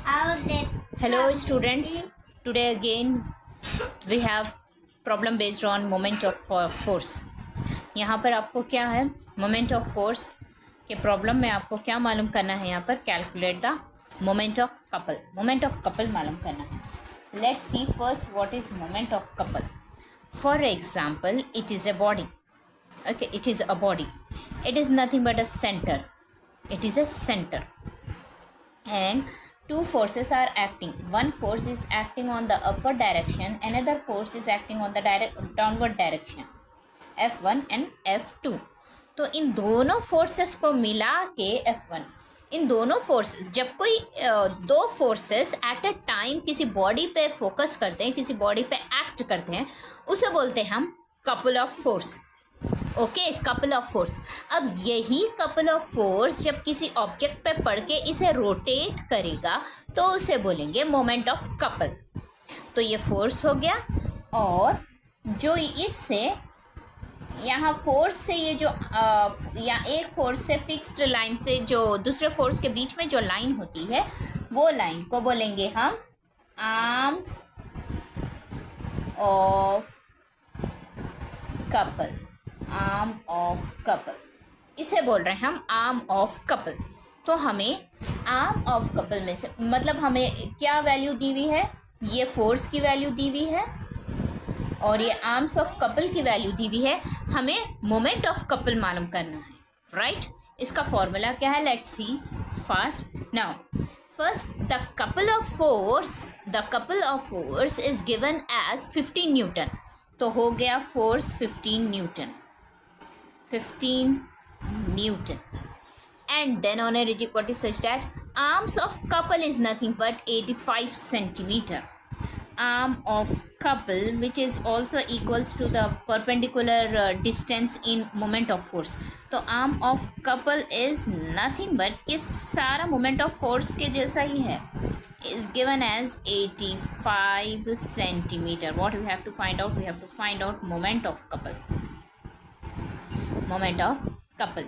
Hello students, today again we have problem based on moment of force. यहाँ पर आपको क्या है, moment of force के प्रॉब्लम में आपको क्या मालूम करना है, यहाँ पर calculate the moment of couple मालूम करना है. Let's see first what is moment of couple. For example, it is a body. Okay, it is a body. It is nothing but a center. It is a center. And two forces are acting. One force is acting on the upward direction, another force is acting on the downward direction, F1 and F2. तो इन दोनों forces को मिला के F1, इन दोनों forces, जब कोई दो forces at a time किसी बॉडी पे फोकस करते हैं, किसी बॉडी पे एक्ट करते हैं, उसे बोलते हैं हम couple of force. Okay, couple of force. अब यही कपल ऑफ फोर्स जब किसी ऑब्जेक्ट पे पड़ के इसे रोटेट करेगा तो उसे बोलेंगे मोमेंट ऑफ कपल. तो ये फोर्स हो गया, और जो इससे यहाँ फोर्स से ये जो या एक फोर्स से फिक्स्ड लाइन से जो दूसरे फोर्स के बीच में जो लाइन होती है, वो लाइन को बोलेंगे हम arms of couple. Arm of couple, इसे बोल रहे हैं हम आर्म ऑफ कपल. तो हमें आर्म ऑफ कपल में से मतलब हमें क्या वैल्यू दी हुई है, ये फोर्स की वैल्यू दी हुई है और ये आर्म्स ऑफ कपल की वैल्यू दी हुई है. हमें मोमेंट ऑफ कपल मालूम करना है, राइट. इसका फॉर्मूला क्या है, let's see fast now. First the couple of force is given as 15 newton. तो हो गया force 15 newton. And then on a rigidity such that arms of couple is nothing but 85 centimeter. Arm of couple, which is also equals to the perpendicular distance in moment of force. तो arm of couple is nothing but ये सारा moment of force के जैसा ही है, is given as 85 centimeter. What we have to find out? We have to find out moment of couple. Moment of couple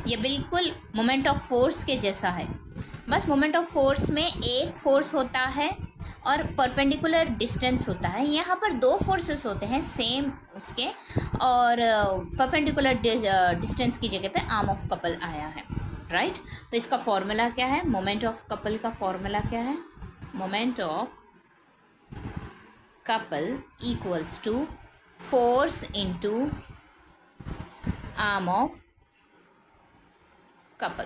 ये बिल्कुल moment of force के जैसा है, बस मोमेंट ऑफ फोर्स में एक फोर्स होता है और परपेंडिकुलर डिस्टेंस होता है. यहाँ पर दो फोर्सेस होते हैं सेम उसके, और परपेंडिकुलर डिस्टेंस की जगह पे आर्म ऑफ कपल आया है, राइट. तो इसका फॉर्मूला क्या है, मोमेंट ऑफ कपल का फॉर्मूला क्या है, moment of couple equals to force into arm of couple,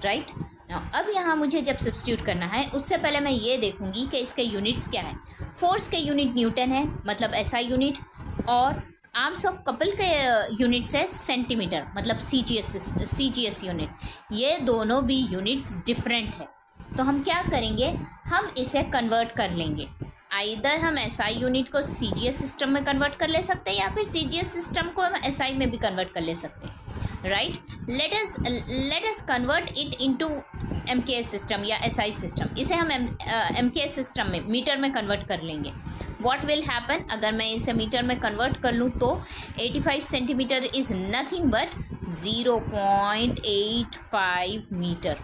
right. Now अब यहाँ मुझे जब सब्स्टिट्यूट करना है, उससे पहले मैं ये देखूंगी कि इसके यूनिट्स क्या है. फोर्स के यूनिट न्यूटन है, मतलब एसआई यूनिट, और आर्म्स ऑफ कपल के यूनिट्स है सेंटीमीटर, मतलब सीजीएस यूनिट. ये दोनों भी यूनिट्स डिफरेंट है. तो हम क्या करेंगे, हम इसे कन्वर्ट कर लेंगे. आइदर हम एसआई यूनिट को सीजीएस सिस्टम में कन्वर्ट कर ले सकते हैं, या फिर सीजीएस सिस्टम को हम एसआई में भी कन्वर्ट कर ले सकते हैं, right. Let us convert it into MKS system या एसआई सिस्टम. इसे हम एमकेएस सिस्टम में मीटर में कन्वर्ट कर लेंगे. व्हाट विल हैपन, अगर मैं इसे मीटर में कन्वर्ट कर लूँ तो 85 centimetre is nothing but 0.85 metre.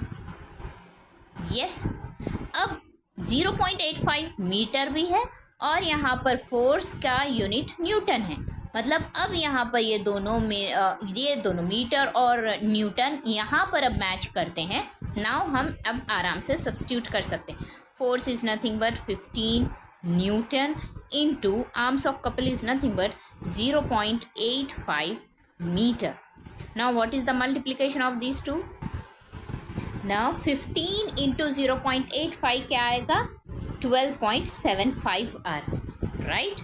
Yes, अब 0.85 मीटर भी है और यहाँ पर फोर्स का यूनिट न्यूटन है. मतलब अब यहाँ पर ये दोनों मीटर और न्यूटन यहाँ पर अब मैच करते हैं. नाउ हम अब आराम से सब्स्टिट्यूट कर सकते हैं. Force is nothing but 15 newton into arms of couple is nothing but 0.85 metre. Now what is the multiplication of these two. Now 15 into 0.85 क्या आएगा, 12.75 आर, राइट.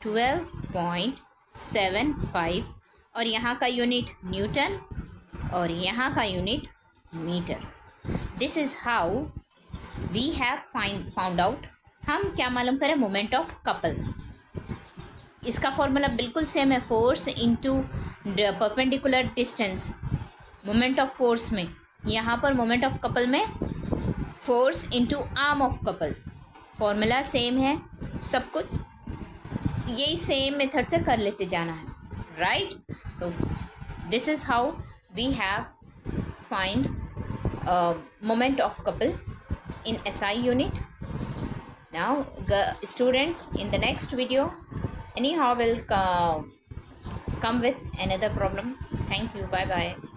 12.75, और यहाँ का यूनिट न्यूटन और यहाँ का unit metre. This is how we have found out. हम क्या मालूम करें, मोमेंट ऑफ कपल. इसका फॉर्मूला बिल्कुल सेम है, force into perpendicular distance. Moment of force में, यहाँ पर मोमेंट ऑफ कपल में force into arm of couple. Formula same है, सब कुछ यही सेम मेथड से कर लेते जाना है, राइट. तो this is how we have find moment of couple in SI unit. Now students, in the next video anyhow will come with another problem. Thank you. Bye bye.